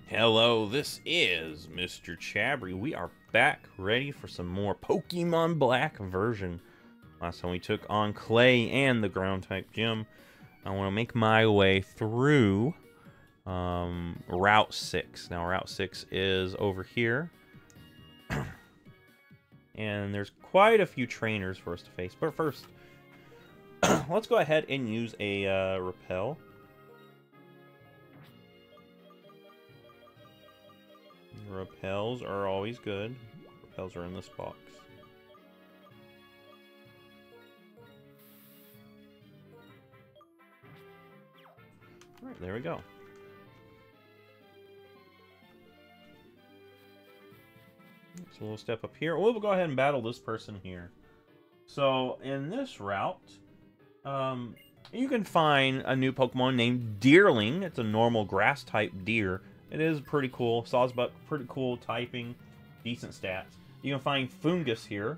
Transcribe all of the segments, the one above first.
Hello, this is MrChabry. We are back ready for some more Pokemon Black version. Last time we took on Clay and the ground type gym. I want to make my way through Route 6. Now Route 6 is over here. And there's quite a few trainers for us to face. But first, let's go ahead and use a repel. Repels are always good. Repels are in this box. Alright, there we go. So we'll step up here. We'll go ahead and battle this person here. So, in this route, you can find a new Pokemon named Deerling. It's a normal grass-type deer. It is pretty cool. Sawsbuck, pretty cool typing. Decent stats. You can find Fungus here.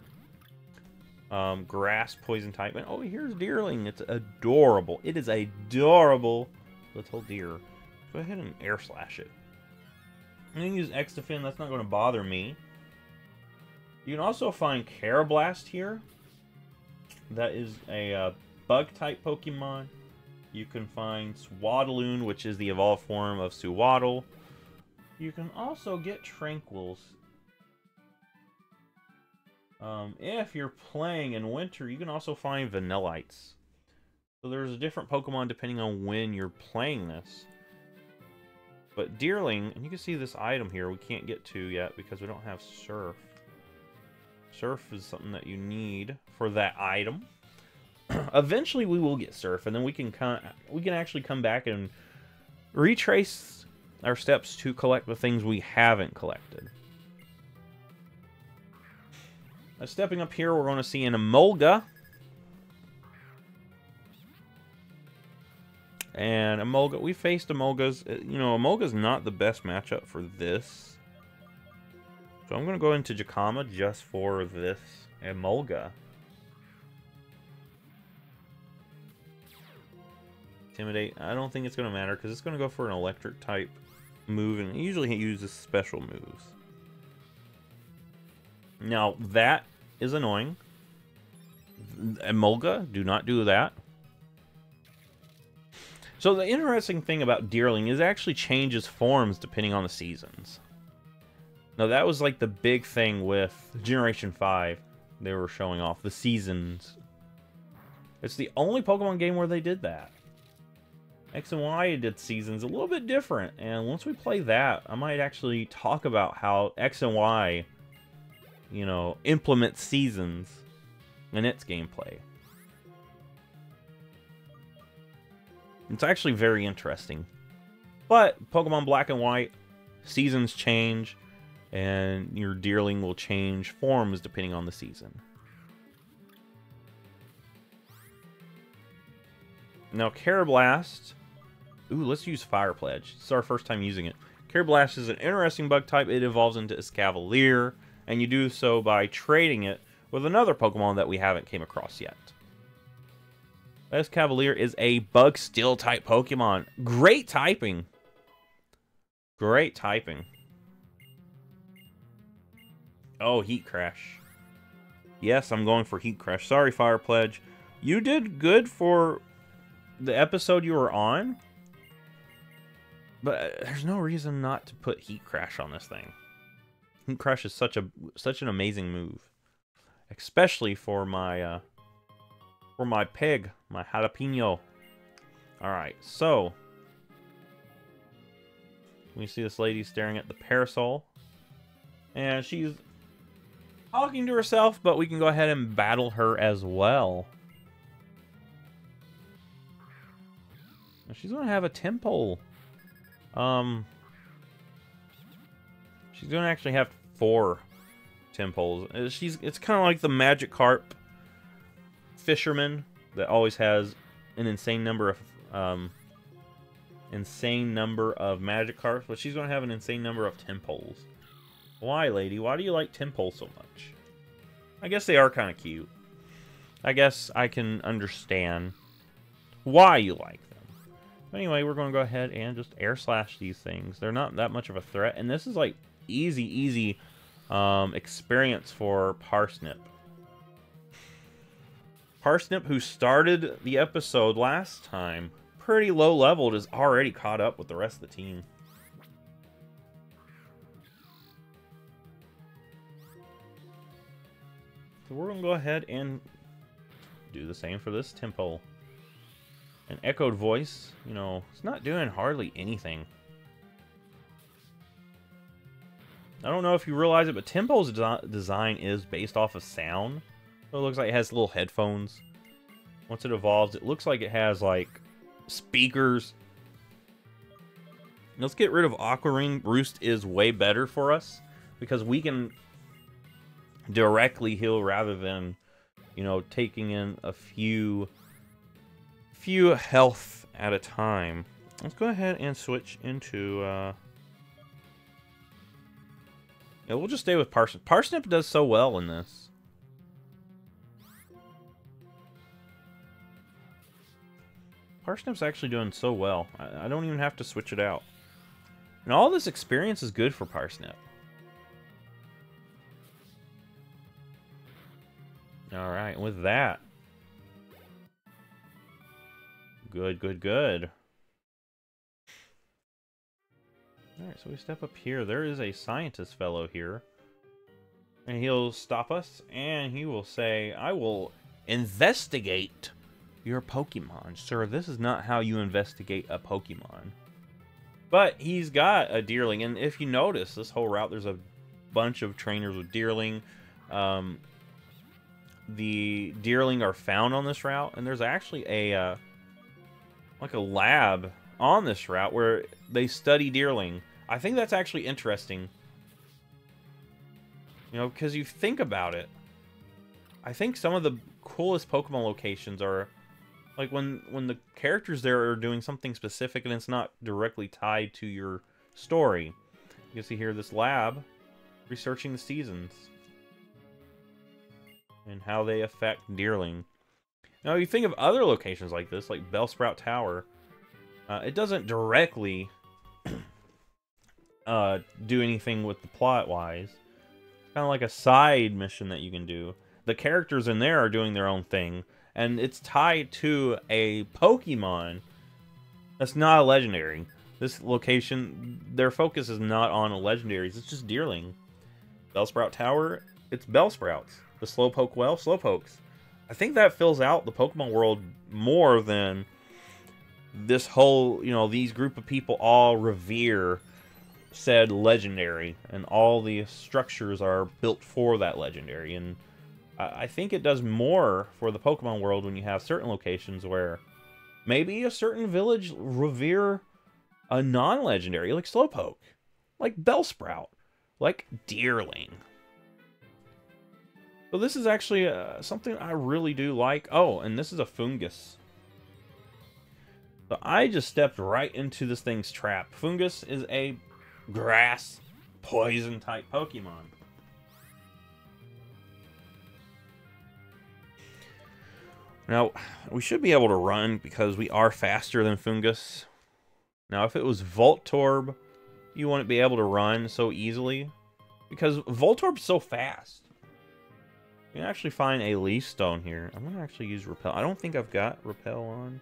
Grass, poison type. And oh, here's Deerling. It's adorable. It is adorable little deer. Go ahead and air slash it. I'm going to use X Defend. That's not going to bother me. You can also find Carablast here. That is a bug-type Pokemon. You can find Swaddloon, which is the evolved form of Suwaddle. You can also get Tranquils. If you're playing in winter, you can also find Vanillites. So there's a different Pokemon depending on when you're playing this. But Deerling, and you can see this item here we can't get to yet because we don't have Surf. Surf is something that you need for that item. Eventually we will get Surf, and then we can actually come back and retrace our steps to collect the things we haven't collected. Now, stepping up here, we're going to see an Emolga. And Emolga, we faced Emolgas. You know, Emolga's not the best matchup for this. So I'm going to go into Jakama just for this Emolga. Intimidate. I don't think it's going to matter because it's going to go for an electric type move, and usually it uses special moves. Now that is annoying. Emolga, do not do that. So the interesting thing about Deerling is it actually changes forms depending on the seasons. Now that was like the big thing with Generation 5. They were showing off the seasons. It's the only Pokemon game where they did that. X and Y did seasons a little bit different, and once we play that, I might actually talk about how X and Y, you know, implement seasons in its gameplay. It's actually very interesting. But Pokemon Black and White, seasons change, and your Deerling will change forms depending on the season. Now, Carablast. Ooh, let's use Fire Pledge. It's our first time using it. Carablast is an interesting bug type. It evolves into Escavalier, and you do so by trading it with another Pokemon that we haven't came across yet. Escavalier is a bug steel type Pokemon. Great typing. Great typing. Oh, Heat Crash. Yes, I'm going for Heat Crash. Sorry, Fire Pledge. You did good for the episode you were on, but there's no reason not to put Heat Crash on this thing. Heat Crash is such an amazing move, especially for my pig, my jalapeno. All right, so we see this lady staring at the parasol, and she's talking to herself, but we can go ahead and battle her as well. She's going to have a Temple. She's going to actually have 4 Temples. It's kind of like the Magikarp fisherman that always has an insane number of Magikarps, but she's going to have an insane number of Temples. Why, lady? Why do you like Temples so much? I guess they are kind of cute. I guess I can understand why you like them. Anyway, we're going to go ahead and just air slash these things. They're not that much of a threat, and this is like easy experience for Parsnip. Parsnip, who started the episode last time, pretty low leveled, is already caught up with the rest of the team. So we're going to go ahead and do the same for this tempo. An echoed voice, you know, it's not doing hardly anything. I don't know if you realize it, but Tempo's design is based off of sound. So it looks like it has little headphones. Once it evolves, it looks like it has, like, speakers. Let's get rid of Aqua Ring. Roost is way better for us, because we can directly heal rather than, you know, taking in a few health at a time. Let's go ahead and switch into yeah, we'll just stay with Parsnip. Parsnip does so well in this. Parsnip's actually doing so well. I don't even have to switch it out. And all this experience is good for Parsnip. Alright, with that. Good. Alright, so we step up here. There is a scientist fellow here. And he'll stop us, and he will say, I will investigate your Pokemon. Sir, this is not how you investigate a Pokemon. But he's got a Deerling, and if you notice, this whole route, there's a bunch of trainers with Deerling. The Deerling are found on this route, and there's actually a like a lab on this route where they study Deerling. I think that's actually interesting. You know, because you think about it. I think some of the coolest Pokemon locations are like when the characters there are doing something specific and it's not directly tied to your story. You can see here this lab researching the seasons and how they affect Deerling. Now, you think of other locations like this, like Bellsprout Tower. It doesn't directly do anything with the plot-wise. It's kind of like a side mission that you can do. The characters in there are doing their own thing, and it's tied to a Pokemon that's not a legendary. This location, their focus is not on legendaries, it's just Deerling. Bellsprout Tower, it's Bellsprouts. The Slowpoke well, Slowpokes. I think that fills out the Pokemon world more than this whole, you know, these group of people all revere said legendary, and all the structures are built for that legendary. And I think it does more for the Pokemon world when you have certain locations where maybe a certain village revere a non-legendary, like Slowpoke, like Bellsprout, like Deerling. So this is actually something I really do like. Oh, and this is a Fungus. So I just stepped right into this thing's trap. Fungus is a grass poison type Pokemon. Now, we should be able to run because we are faster than Fungus. Now, if it was Voltorb, you wouldn't be able to run so easily because Voltorb's so fast. You can actually find a Leaf Stone here. I'm going to actually use Repel. I don't think I've got Repel on.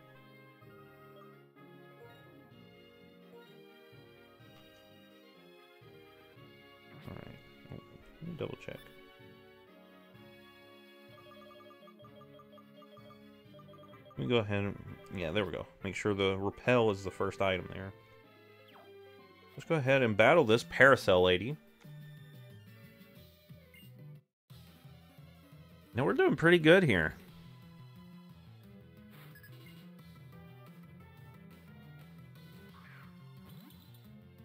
Alright. Let me double check. Let me go ahead and... Yeah, there we go. Make sure the Repel is the first item there. Let's go ahead and battle this Paracel lady. Now we're doing pretty good here.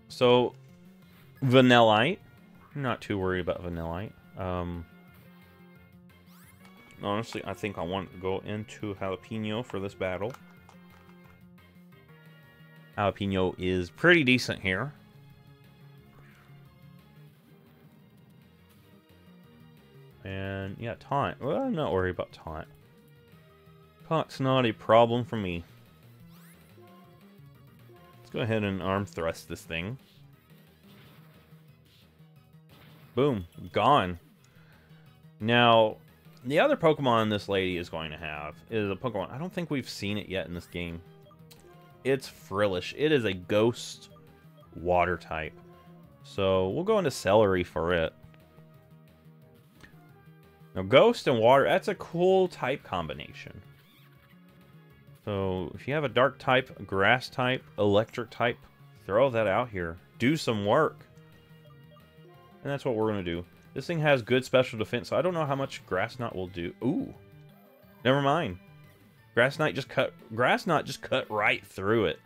So, Vanillite. I'm not too worried about Vanillite. Honestly, I think I want to go into Jalapeno for this battle. Jalapeno is pretty decent here. And, yeah, Taunt. Well, I'm not worried about Taunt. Taunt's not a problem for me. Go ahead and arm thrust this thing. Boom. Gone. Now, the other Pokemon this lady is going to have is a Pokemon. I don't think we've seen it yet in this game. It's Frillish. It is a ghost water type. So we'll go into Celery for it. Now, ghost and water, that's a cool type combination. So if you have a dark type, a grass type, electric type, throw that out here. Do some work. And that's what we're going to do. This thing has good special defense, so I don't know how much Grass Knot will do. Ooh. Never mind. Grass Knot just cut right through it.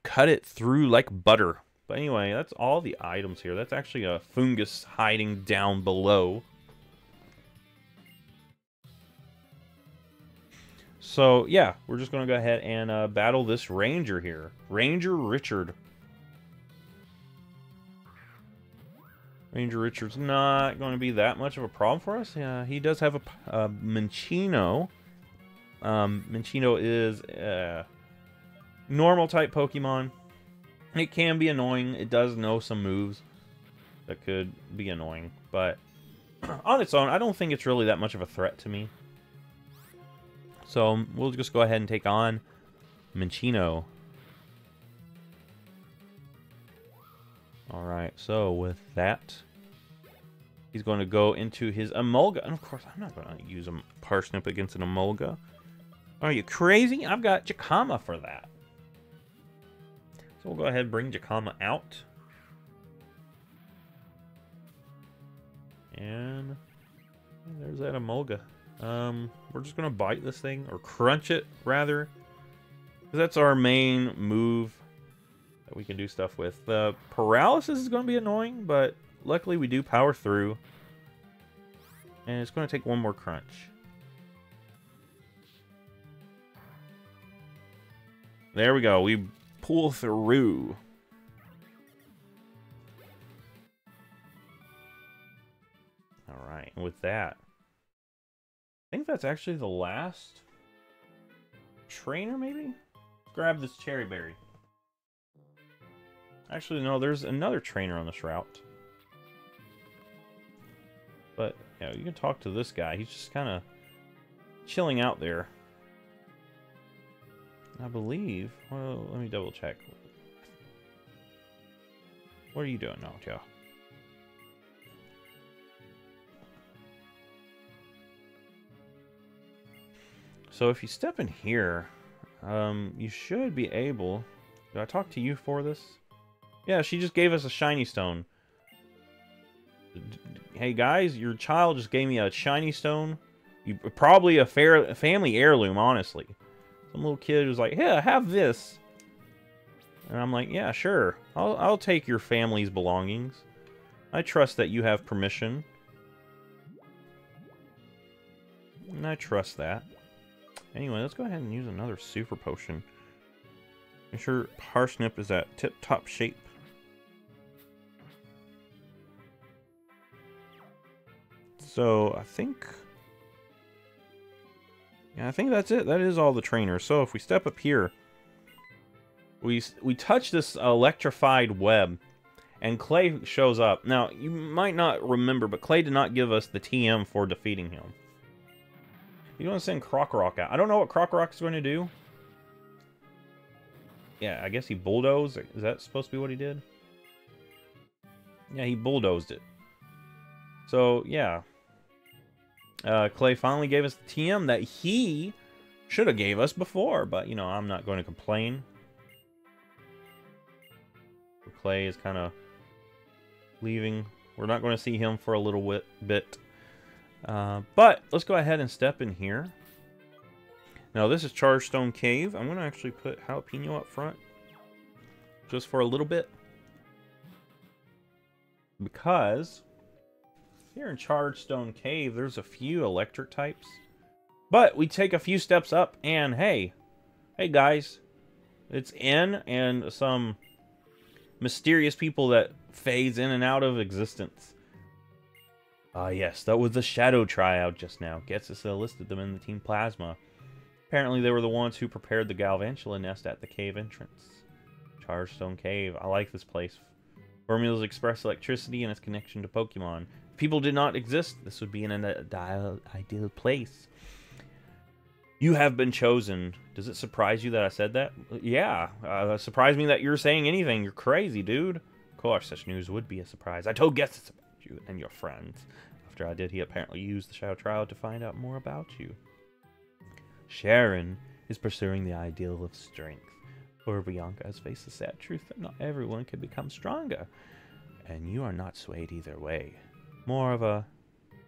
Cut it through like butter. But anyway, that's all the items here. That's actually a fungus hiding down below. So, yeah, we're just going to go ahead and battle this Ranger here. Ranger Richard. Ranger Richard's not going to be that much of a problem for us. Yeah, he does have a Minccino. Minccino is a normal type Pokemon. It can be annoying. It does know some moves that could be annoying. But on its own, I don't think it's really that much of a threat to me. So we'll just go ahead and take on Minccino. Alright, so with that, he's going to go into his Emolga. And of course, I'm not going to use a Parsnip against an Emolga. Are you crazy? I've got Jacama for that. So we'll go ahead and bring Jacama out. And there's that Emolga. We're just going to bite this thing, or crunch it, rather. Because that's our main move that we can do stuff with. The paralysis is going to be annoying, but luckily we do power through. And it's going to take one more crunch. There we go. We pull through. Alright, and with that, I think that's actually the last trainer, maybe? Grab this Cherry Berry. Actually, no, there's another trainer on this route. But, yeah, you can talk to this guy. He's just kind of chilling out there. I believe... Well, let me double check. What are you doing now, Joe? So if you step in here, you should be able... Did I talk to you for this? Yeah, she just gave us a shiny stone. Hey guys, your child just gave me a shiny stone. Probably a family heirloom, honestly. Some little kid was like, "Yeah, have this." And I'm like, "Yeah, sure. I'll take your family's belongings. I trust that you have permission." And I trust that. Anyway, let's go ahead and use another super potion. Make sure Parsnip is at tip-top shape. So, I think... Yeah, I think that's it. That is all the trainers. So, if we step up here, we touch this electrified web, and Clay shows up. Now, you might not remember, but Clay did not give us the TM for defeating him. You're going to send Krokorok out. I don't know what Krokorok is going to do. Yeah, I guess he bulldozed. Is that supposed to be what he did? Yeah, he bulldozed it. So, yeah. Clay finally gave us the TM that he should have gave us before. But, you know, I'm not going to complain. Clay is kind of leaving. We're not going to see him for a little bit. But let's go ahead and step in here. Now this is Chargestone Cave. I'm going to actually put Jalapeno up front. Just for a little bit. Because here in Chargestone Cave, there's a few electric types. But we take a few steps up and hey guys. It's N and some mysterious people that phase in and out of existence. Ah, yes, that was the Shadow Triad just now. Gets us listed them in the Team Plazma. Apparently they were the ones who prepared the Galvantula nest at the cave entrance. Chargestone Cave. I like this place. Formulas express electricity and its connection to Pokemon. If people did not exist, this would be an ideal place. You have been chosen. Does it surprise you that I said that? Yeah. Surprised me that you're saying anything. You're crazy, dude. Of course, such news would be a surprise. I told guests about you and your friends. After I did, he apparently used the Shadow Trial to find out more about you. Sharon is pursuing the ideal of strength. Poor Bianca has faced the sad truth that not everyone can become stronger. And you are not swayed either way. More of a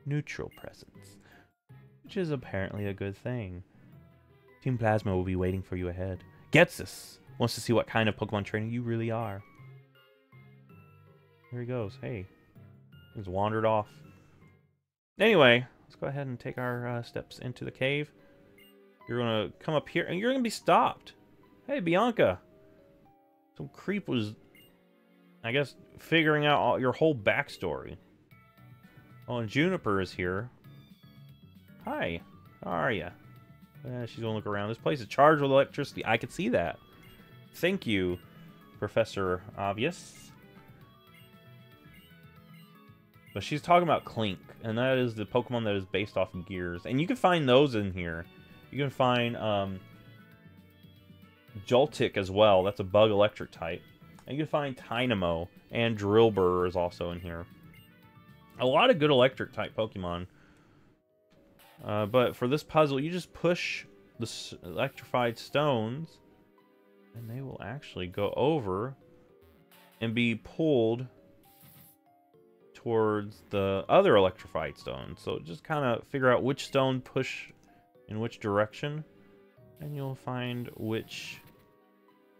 neutral presence. Which is apparently a good thing. Team Plazma will be waiting for you ahead. Getsus wants to see what kind of Pokemon trainer you really are. Here he goes. Hey. He's wandered off. Anyway, let's go ahead and take our steps into the cave. You're going to come up here and you're going to be stopped. Hey, Bianca. Some creep was, I guess, figuring out your whole backstory. Oh, and Juniper is here. Hi. How are you? She's going to look around. This place is charged with electricity. I could see that. Thank you, Professor Obvious. But she's talking about Clink, and that is the Pokemon that is based off of Gears. And you can find those in here. You can find Joltik as well. That's a bug electric type. And you can find Tynamo, and Drillbur is also in here. A lot of good electric type Pokemon. But for this puzzle, you just push the electrified stones, and they will actually go over and be pulled towards the other electrified stones. So just kind of figure out which stone push in which direction, and you'll find which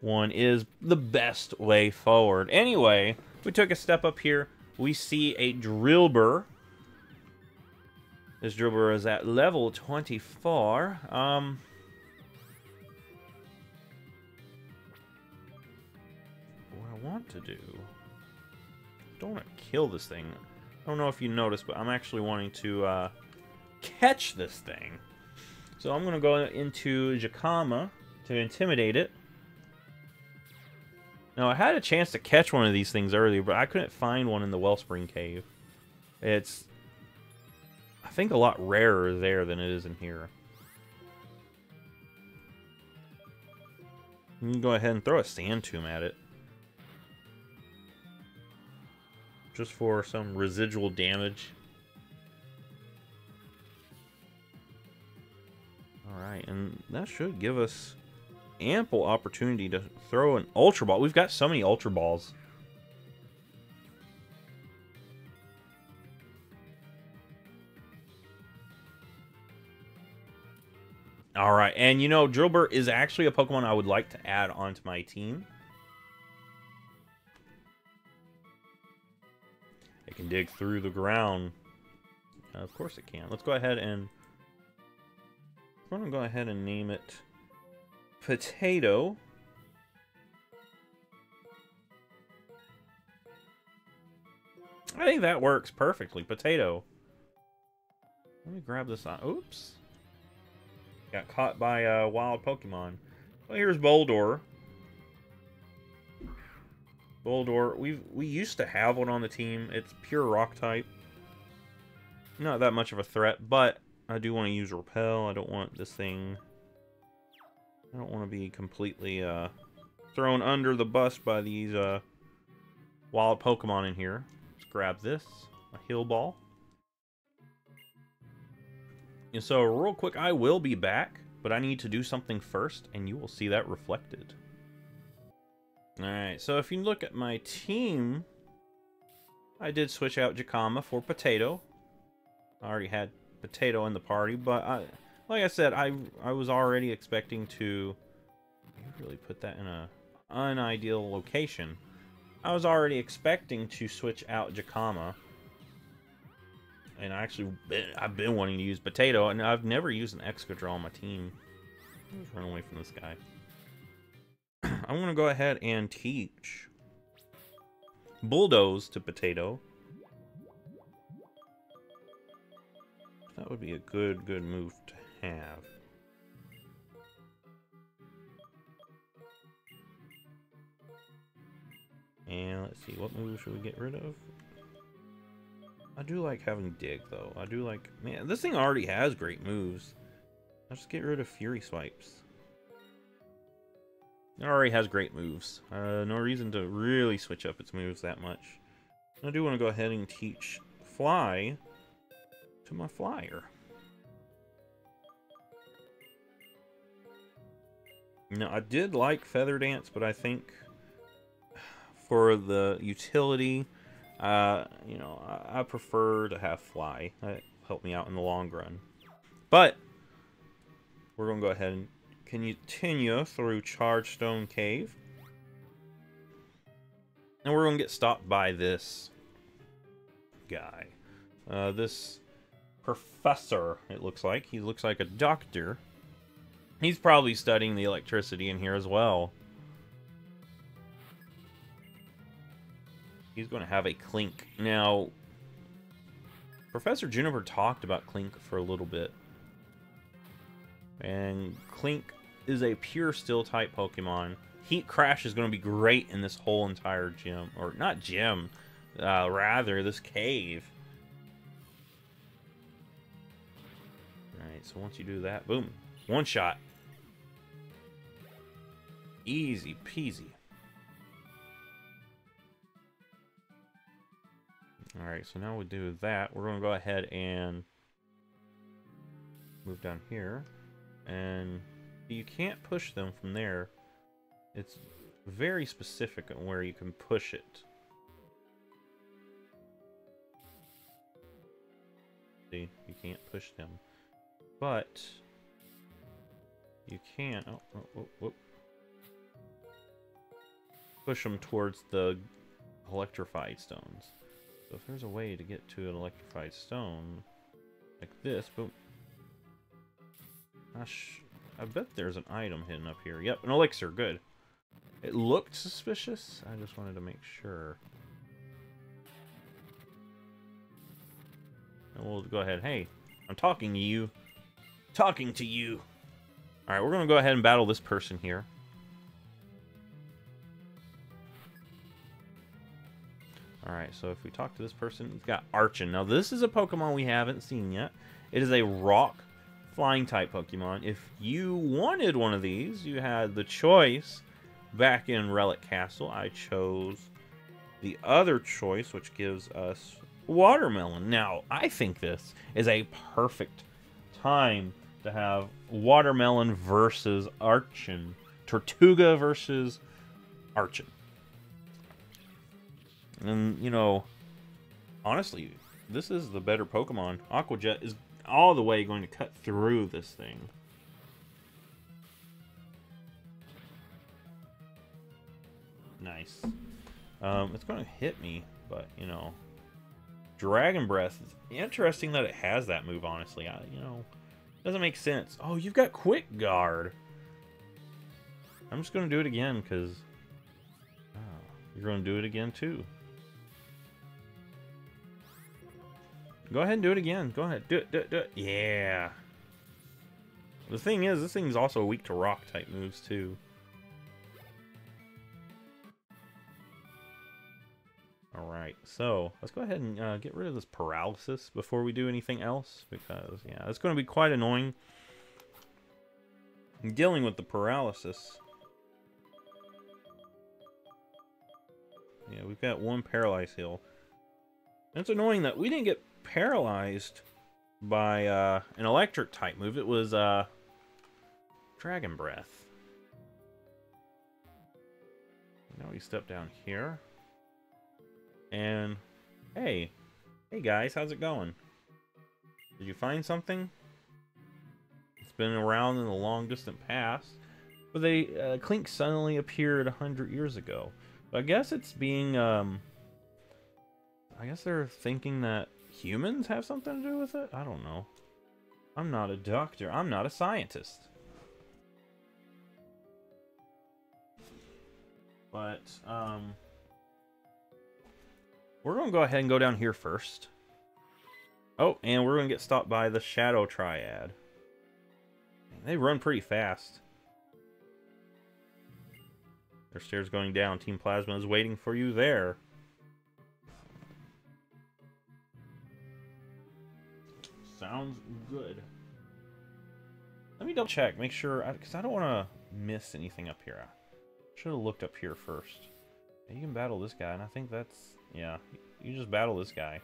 one is the best way forward. Anyway, we took a step up here. We see a Drillbur. This Drillbur is at level 24. What I want to do... I don't want to kill this thing. I don't know if you noticed, but I'm actually wanting to catch this thing. So I'm going to go into Jacama to intimidate it. Now, I had a chance to catch one of these things earlier, but I couldn't find one in the Wellspring Cave. It's, I think, a lot rarer there than it is in here. You can go ahead and throw a Sand Tomb at it. Just for some residual damage. Alright, and that should give us ample opportunity to throw an Ultra Ball. We've got so many Ultra Balls. Alright, and you know, Drillbur is actually a Pokemon I would like to add onto my team. It can dig through the ground. Of course it can. Let's go ahead and... we're going to go ahead and name it Potato. I think that works perfectly. Potato. Let me grab this on. Oops. Got caught by a wild Pokemon. Well, here's Boldor. Boldor, we used to have one on the team. It's pure rock type. Not that much of a threat, but I do want to use Repel. I don't want this thing... I don't want to be completely thrown under the bus by these wild Pokemon in here. Let's grab this. A Heal Ball. And so, real quick, I will be back, but I need to do something first, and you will see that reflected. Alright, so if you look at my team, I did switch out Jacama for Potato. I already had Potato in the party, but like I said, I was already expecting to really put that in a unideal location. I was already expecting to switch out Jacama. And I've been wanting to use Potato, and I've never used an Excadrill on my team. Let's run away from this guy. I'm going to go ahead and teach Bulldoze to Potato. That would be a good move to have. And let's see, what move should we get rid of? I do like having Dig, though. I do like... Man, this thing already has great moves. I'll just get rid of Fury Swipes. It already has great moves. No reason to really switch up its moves that much. I do want to go ahead and teach Fly to my Flyer. Now, I did like Feather Dance, but I think for the utility, you know, I prefer to have Fly. That helped me out in the long run. But we're going to go ahead and continue through Chargestone Cave. And we're going to get stopped by this guy. This professor, it looks like. He looks like a doctor. He's probably studying the electricity in here as well. He's going to have a Clink. Now, Professor Juniper talked about Clink for a little bit. And Clink is a pure Steel type Pokemon. Heat Crash is going to be great in this whole entire gym. Or not gym, rather this cave. Alright, so once you do that, boom. One shot. Easy peasy. Alright, so now we do that. We're going to go ahead and move down here. And you can't push them from there. It's very specific on where you can push it. See, you can't push them. But you can push them towards the electrified stones. So if there's a way to get to an electrified stone like this, boom. I bet there's an item hidden up here. Yep, an elixir, good. It looked suspicious. I just wanted to make sure. And we'll go ahead. Hey, I'm talking to you. Talking to you. Alright, we're going to go ahead and battle this person here. Alright, so if we talk to this person, he's got Archon. Now, this is a Pokemon we haven't seen yet. It is a rock flying type Pokemon. If you wanted one of these, you had the choice back in Relic Castle. I chose the other choice, which gives us Watermelon. Now, I think this is a perfect time to have Watermelon versus Archon. Tortuga versus Archon. And, you know, honestly, this is the better Pokemon. Aqua Jet is all the way going to cut through this thing. Nice. It's going to hit me, but, you know, Dragon Breath. It's interesting that it has that move, honestly. You know, doesn't make sense. Oh, you've got Quick Guard. I'm just going to do it again, because you're going to do it again, too. Go ahead and do it again. Go ahead. Do it, do it, do it. Yeah. The thing is, this thing's also weak to rock type moves, too. Alright, so let's go ahead and get rid of this paralysis before we do anything else, because, yeah, it's going to be quite annoying dealing with the paralysis. Yeah, we've got one paralyzed heal. And it's annoying that we didn't get paralyzed by an electric type move. It was Dragon Breath. Now we step down here. And hey guys, how's it going? Did you find something? It's been around in the long distant past. But Clink suddenly appeared 100 years ago. But I guess it's being I guess they're thinking that humans have something to do with it? I don't know. I'm not a doctor. I'm not a scientist. But, we're going to go ahead and go down here first. Oh, and we're going to get stopped by the Shadow Triad. They run pretty fast. There's stairs going down. Team Plazma is waiting for you there. Sounds good. Let me double check, make sure, because I don't want to miss anything up here. I should have looked up here first. You can battle this guy, and I think that's, yeah, you just battle this guy.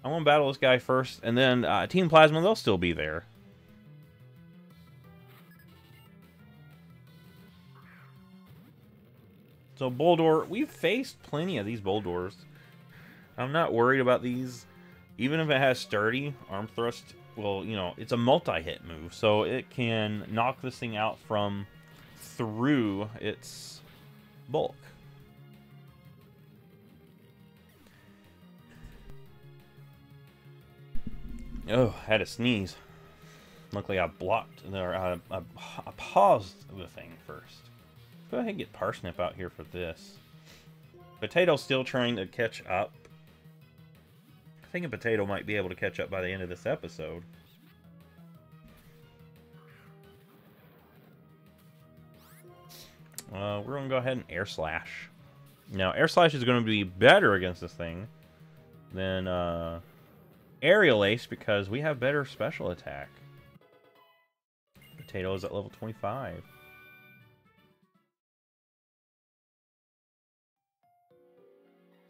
I want to battle this guy first, and then Team Plazma, they'll still be there. So Boldor, we've faced plenty of these Boldors. I'm not worried about these. Even if it has sturdy arm thrust, well, you know, it's a multi-hit move, so it can knock this thing out from through its bulk. Oh, I had to sneeze. Luckily I blocked, or I paused the thing first. Go ahead and get Parsnip out here for this. Potato's still trying to catch up. I think a Potato might be able to catch up by the end of this episode. We're going to go ahead and Air Slash. Now, Air Slash is going to be better against this thing than Aerial Ace because we have better special attack. Potato is at level 25.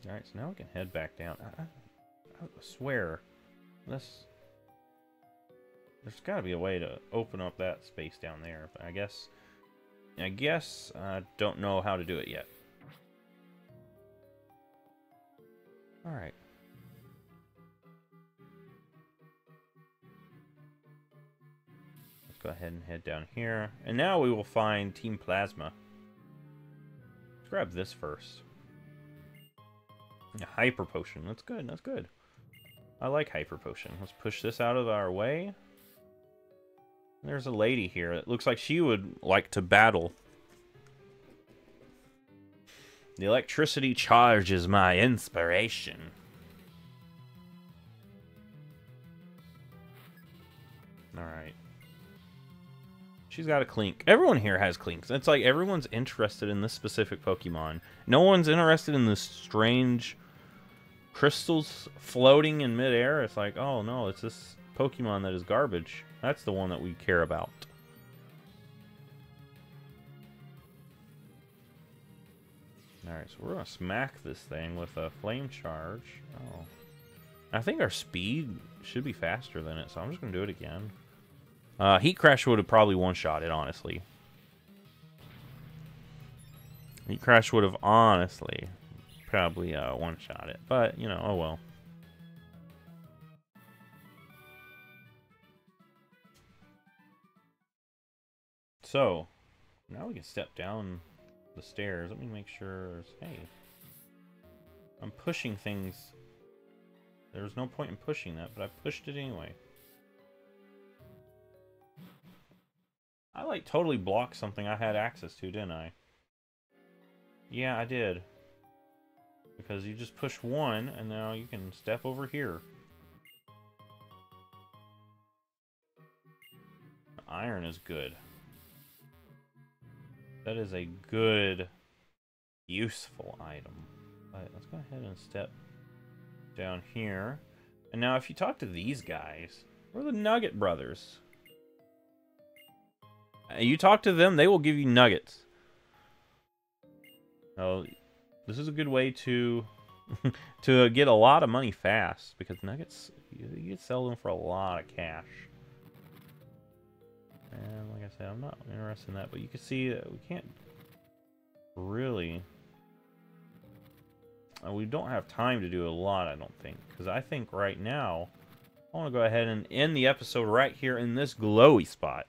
Alright, so now we can head back down. I swear, there's got to be a way to open up that space down there. But I guess I don't know how to do it yet. All right. Let's go ahead and head down here, and now we will find Team Plazma. Let's grab this first. A Hyper Potion. That's good. That's good. I like Hyper Potion. Let's push this out of our way. There's a lady here. It looks like she would like to battle. The electricity charge is my inspiration. Alright. She's got a Clink. Everyone here has Clinks. It's like everyone's interested in this specific Pokemon. No one's interested in this strange crystals floating in midair. It's like, oh no, it's this Pokemon that is garbage. That's the one that we care about. Alright, so we're going to smack this thing with a Flame Charge. Oh. I think our speed should be faster than it, so I'm just going to do it again. Heat Crash would have probably one-shot it, honestly. Heat Crash would have honestly probably one-shot it. But, you know, oh well. So, now we can step down the stairs. Let me make sure. Hey, I'm pushing things. There's no point in pushing that, but I pushed it anyway. I like totally blocked something I had access to, didn't I? Yeah, I did. Because you just pushed one, and now you can step over here. Iron is good. That is a good, useful item. Alright, let's go ahead and step down here. And now if you talk to these guys, we're the Nugget Brothers. You talk to them, they will give you nuggets. So, this is a good way to to get a lot of money fast, because nuggets, you can sell them for a lot of cash. And like I said, I'm not interested in that, but you can see that we can't really... we don't have time to do a lot, I don't think. Because I think right now, I want to go ahead and end the episode right here in this glowy spot.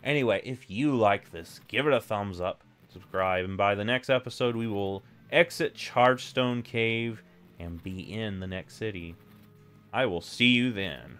Anyway, if you like this, give it a thumbs up, subscribe, and by the next episode, we will exit Chargestone Cave and be in the next city. I will see you then.